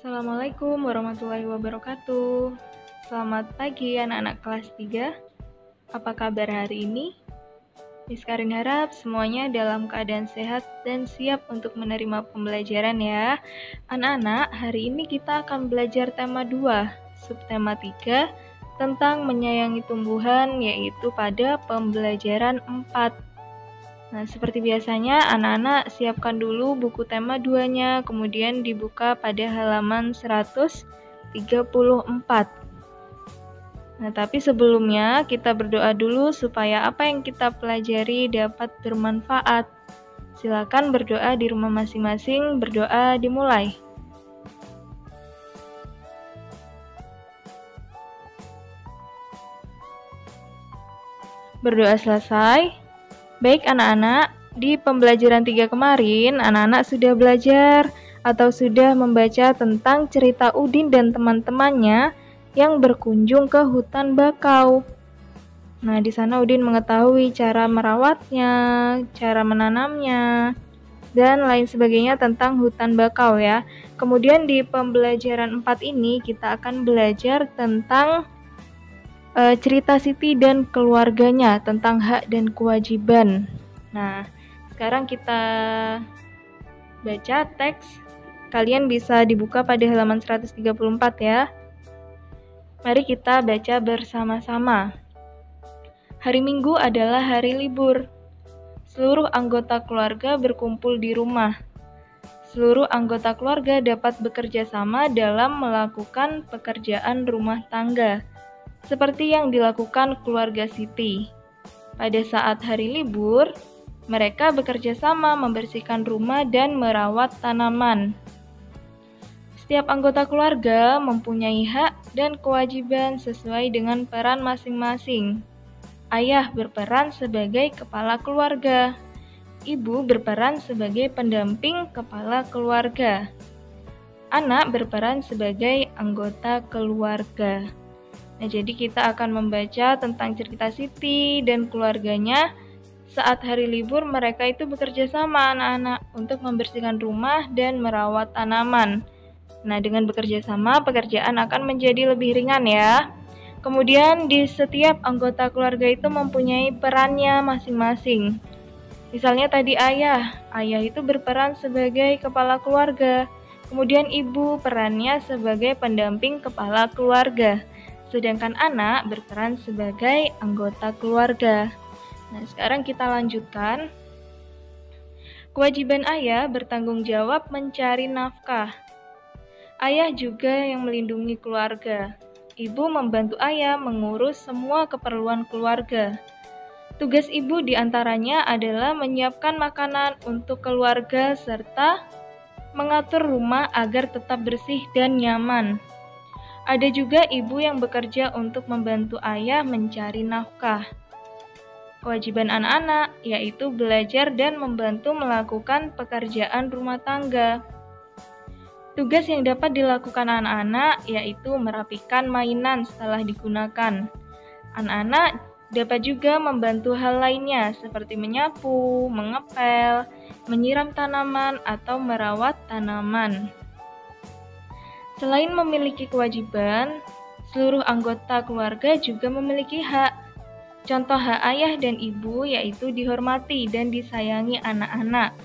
Assalamualaikum warahmatullahi wabarakatuh. Selamat pagi anak-anak kelas 3. Apa kabar hari ini? Miss Karin harap semuanya dalam keadaan sehat dan siap untuk menerima pembelajaran ya. Anak-anak, hari ini kita akan belajar tema 2, subtema 3, tentang menyayangi tumbuhan, yaitu pada pembelajaran 4. Nah, seperti biasanya, anak-anak siapkan dulu buku tema 2-nya, kemudian dibuka pada halaman 134. Nah, tapi sebelumnya kita berdoa dulu supaya apa yang kita pelajari dapat bermanfaat. Silakan berdoa di rumah masing-masing, berdoa dimulai. Berdoa selesai. Baik anak-anak, di pembelajaran 3 kemarin, anak-anak sudah belajar atau sudah membaca tentang cerita Udin dan teman-temannya yang berkunjung ke hutan bakau. Nah, di sana Udin mengetahui cara merawatnya, cara menanamnya, dan lain sebagainya tentang hutan bakau ya. Kemudian di pembelajaran 4 ini kita akan belajar tentang cerita Siti dan keluarganya tentang hak dan kewajiban. Nah, sekarang kita baca teks. Kalian bisa dibuka pada halaman 134 ya. Mari kita baca bersama-sama. Hari Minggu adalah hari libur. Seluruh anggota keluarga berkumpul di rumah. Seluruh anggota keluarga dapat bekerja sama dalam melakukan pekerjaan rumah tangga, seperti yang dilakukan keluarga Siti. Pada saat hari libur, mereka bekerja sama membersihkan rumah dan merawat tanaman. Setiap anggota keluarga mempunyai hak dan kewajiban sesuai dengan peran masing-masing. Ayah berperan sebagai kepala keluarga. Ibu berperan sebagai pendamping kepala keluarga. Anak berperan sebagai anggota keluarga. Nah, jadi kita akan membaca tentang cerita Siti dan keluarganya. Saat hari libur, mereka itu bekerja sama anak-anak untuk membersihkan rumah dan merawat tanaman. Nah, dengan bekerja sama, pekerjaan akan menjadi lebih ringan ya. Kemudian di setiap anggota keluarga itu mempunyai perannya masing-masing. Misalnya tadi ayah itu berperan sebagai kepala keluarga. Kemudian ibu perannya sebagai pendamping kepala keluarga. Sedangkan anak berperan sebagai anggota keluarga. Nah, sekarang kita lanjutkan. Kewajiban ayah bertanggung jawab mencari nafkah. Ayah juga yang melindungi keluarga. Ibu membantu ayah mengurus semua keperluan keluarga. Tugas ibu diantaranya adalah menyiapkan makanan untuk keluarga serta mengatur rumah agar tetap bersih dan nyaman. Ada juga ibu yang bekerja untuk membantu ayah mencari nafkah. Kewajiban anak-anak yaitu belajar dan membantu melakukan pekerjaan rumah tangga. Tugas yang dapat dilakukan anak-anak yaitu merapikan mainan setelah digunakan. Anak-anak dapat juga membantu hal lainnya seperti menyapu, mengepel, menyiram tanaman, atau merawat tanaman. Selain memiliki kewajiban, seluruh anggota keluarga juga memiliki hak. Contoh hak ayah dan ibu yaitu dihormati dan disayangi anak-anak.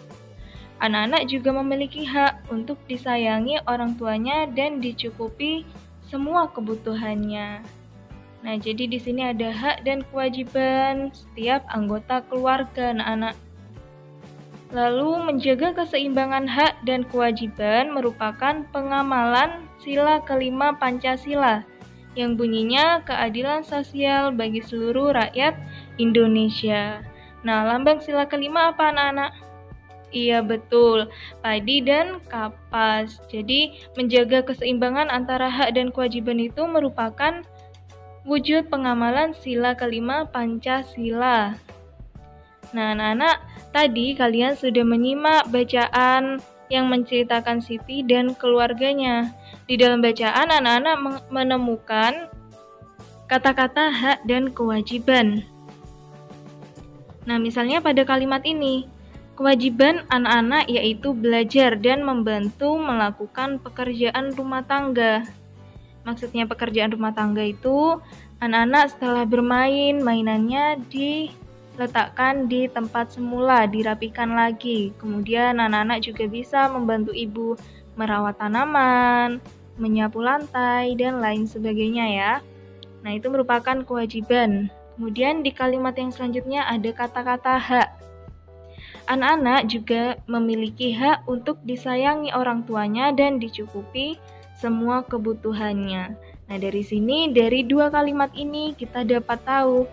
Anak-anak juga memiliki hak untuk disayangi orang tuanya dan dicukupi semua kebutuhannya. Nah, jadi di sini ada hak dan kewajiban setiap anggota keluarga anak-anak. Lalu menjaga keseimbangan hak dan kewajiban merupakan pengamalan sila kelima Pancasila yang bunyinya keadilan sosial bagi seluruh rakyat Indonesia. Nah, lambang sila kelima apa anak-anak? Iya betul, padi dan kapas. Jadi menjaga keseimbangan antara hak dan kewajiban itu merupakan wujud pengamalan sila kelima Pancasila. Nah anak-anak, tadi kalian sudah menyimak bacaan yang menceritakan Siti dan keluarganya. Di dalam bacaan anak-anak menemukan kata-kata hak dan kewajiban. Nah misalnya pada kalimat ini, Kewajiban anak-anak yaitu belajar dan membantu melakukan pekerjaan rumah tangga. Maksudnya pekerjaan rumah tangga itu, anak-anak setelah bermain, mainannya diletakkan di tempat semula, dirapikan lagi. Kemudian anak-anak juga bisa membantu ibu merawat tanaman, menyapu lantai, dan lain sebagainya ya. Nah, itu merupakan kewajiban. Kemudian di kalimat yang selanjutnya ada kata-kata hak. Anak-anak juga memiliki hak untuk disayangi orang tuanya dan dicukupi semua kebutuhannya. Nah, dari sini, dari dua kalimat ini kita dapat tahu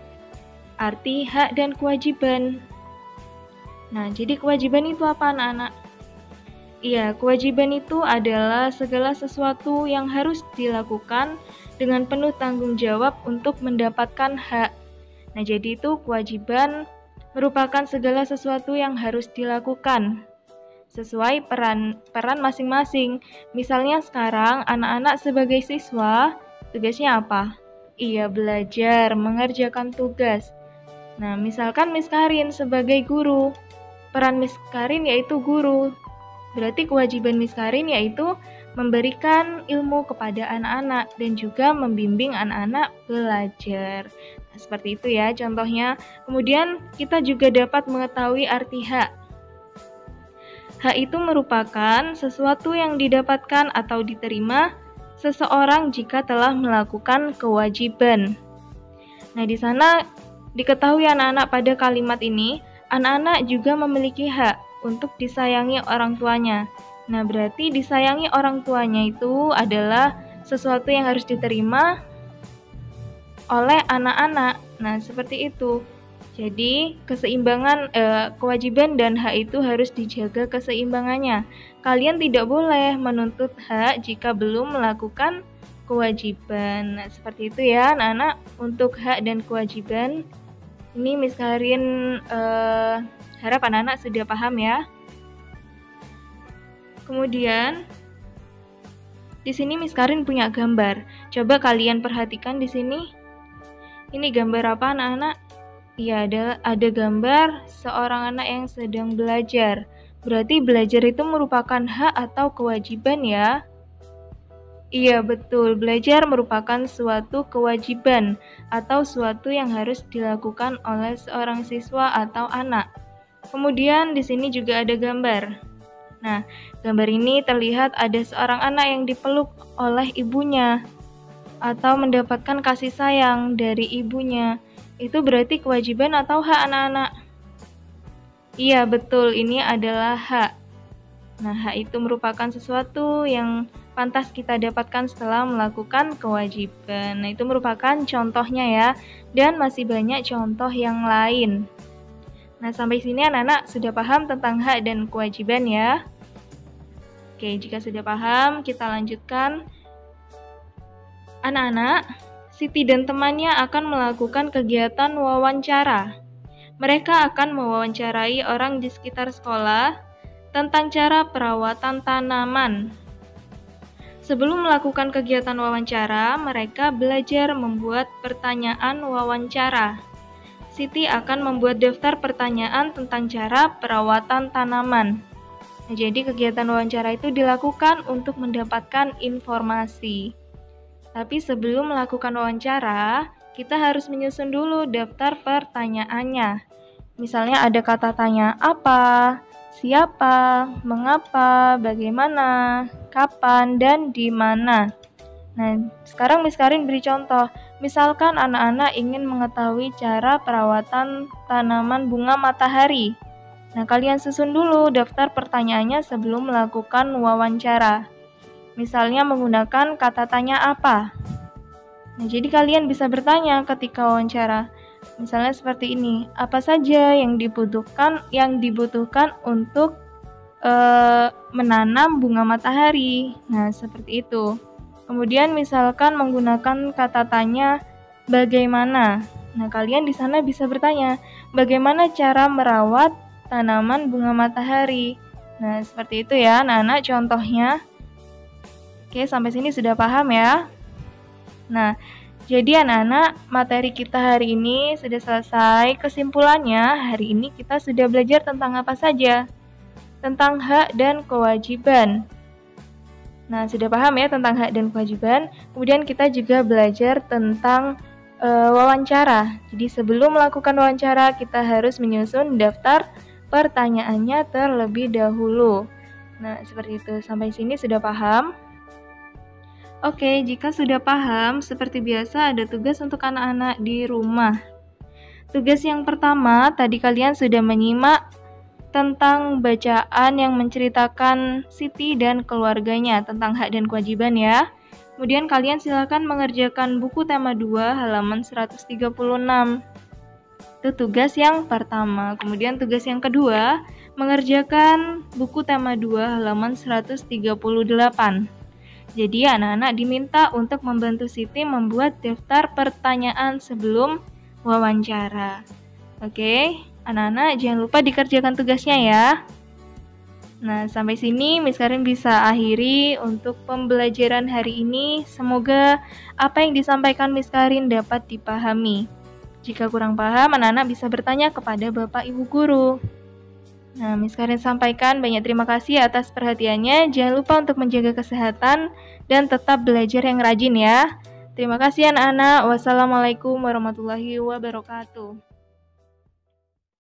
arti hak dan kewajiban. Nah, jadi kewajiban itu apa, anak-anak? Iya, kewajiban itu adalah segala sesuatu yang harus dilakukan dengan penuh tanggung jawab untuk mendapatkan hak. Nah, jadi itu kewajiban merupakan segala sesuatu yang harus dilakukan sesuai peran masing-masing. Misalnya sekarang anak-anak sebagai siswa, tugasnya apa? Iya, belajar, mengerjakan tugas. Nah, misalkan Miss Karin sebagai guru, peran Miss Karin yaitu guru. Berarti kewajiban Miss Karin yaitu memberikan ilmu kepada anak-anak dan juga membimbing anak-anak belajar. Nah, seperti itu ya contohnya. Kemudian kita juga dapat mengetahui arti hak. Hak itu merupakan sesuatu yang didapatkan atau diterima seseorang jika telah melakukan kewajiban. Nah, di sana diketahui anak-anak pada kalimat ini, anak-anak juga memiliki hak untuk disayangi orang tuanya. Nah, berarti disayangi orang tuanya itu adalah sesuatu yang harus diterima oleh anak-anak. Nah, seperti itu. Jadi, keseimbangan kewajiban dan hak itu harus dijaga keseimbangannya. Kalian tidak boleh menuntut hak jika belum melakukan kewajiban. Nah, seperti itu ya, anak-anak, untuk hak dan kewajiban. Ini Miss Karin harap anak-anak sudah paham ya. Kemudian di sini Miss Karin punya gambar. Coba kalian perhatikan di sini. Ini gambar apa, anak-anak? Iya, ada gambar seorang anak yang sedang belajar. Berarti belajar itu merupakan hak atau kewajiban ya? Iya, betul. Belajar merupakan suatu kewajiban atau suatu yang harus dilakukan oleh seorang siswa atau anak. Kemudian di sini juga ada gambar. Nah, gambar ini terlihat ada seorang anak yang dipeluk oleh ibunya atau mendapatkan kasih sayang dari ibunya. Itu berarti kewajiban atau hak, anak-anak? Iya, betul. Ini adalah hak. Nah, hak itu merupakan sesuatu yang pantas kita dapatkan setelah melakukan kewajiban. Nah, itu merupakan contohnya ya. Dan masih banyak contoh yang lain. Nah, sampai sini anak-anak sudah paham tentang hak dan kewajiban ya. Oke, jika sudah paham, kita lanjutkan. Anak-anak, Siti dan temannya akan melakukan kegiatan wawancara. Mereka akan mewawancarai orang di sekitar sekolah tentang cara perawatan tanaman. Sebelum melakukan kegiatan wawancara, mereka belajar membuat pertanyaan wawancara. Siti akan membuat daftar pertanyaan tentang cara perawatan tanaman. Nah, jadi kegiatan wawancara itu dilakukan untuk mendapatkan informasi. Tapi sebelum melakukan wawancara, kita harus menyusun dulu daftar pertanyaannya. Misalnya ada kata tanya apa, siapa, mengapa, bagaimana, kapan, dan di mana. Nah, sekarang Miss Karin beri contoh. Misalkan anak-anak ingin mengetahui cara perawatan tanaman bunga matahari. Nah, kalian susun dulu daftar pertanyaannya sebelum melakukan wawancara. Misalnya menggunakan kata tanya apa. Nah, jadi kalian bisa bertanya ketika wawancara. Misalnya seperti ini, apa saja yang dibutuhkan untuk menanam bunga matahari. Nah, seperti itu. Kemudian misalkan menggunakan kata tanya bagaimana. Nah, kalian di sana bisa bertanya, bagaimana cara merawat tanaman bunga matahari. Nah, seperti itu ya, anak-anak contohnya. Oke, sampai sini sudah paham ya? Nah, Jadi anak-anak, materi kita hari ini sudah selesai. Kesimpulannya, hari ini kita sudah belajar tentang apa saja? Tentang hak dan kewajiban. Nah, sudah paham ya tentang hak dan kewajiban. Kemudian kita juga belajar tentang wawancara. Jadi sebelum melakukan wawancara, kita harus menyusun daftar pertanyaannya terlebih dahulu. Nah, seperti itu. Sampai sini sudah paham? Oke, jika sudah paham, seperti biasa ada tugas untuk anak-anak di rumah. Tugas yang pertama, tadi kalian sudah menyimak tentang bacaan yang menceritakan Siti dan keluarganya tentang hak dan kewajiban ya. Kemudian kalian silakan mengerjakan buku tema 2 halaman 136. Itu tugas yang pertama. Kemudian tugas yang kedua, mengerjakan buku tema 2 halaman 138. Jadi anak-anak diminta untuk membantu Siti membuat daftar pertanyaan sebelum wawancara. Oke, anak-anak jangan lupa dikerjakan tugasnya ya. Nah, sampai sini Miss Karin bisa akhiri untuk pembelajaran hari ini. Semoga apa yang disampaikan Miss Karin dapat dipahami. Jika kurang paham, anak-anak bisa bertanya kepada Bapak Ibu Guru. Nah, Miss Karin sampaikan banyak terima kasih atas perhatiannya. Jangan lupa untuk menjaga kesehatan dan tetap belajar yang rajin ya. Terima kasih anak-anak. Wassalamualaikum warahmatullahi wabarakatuh.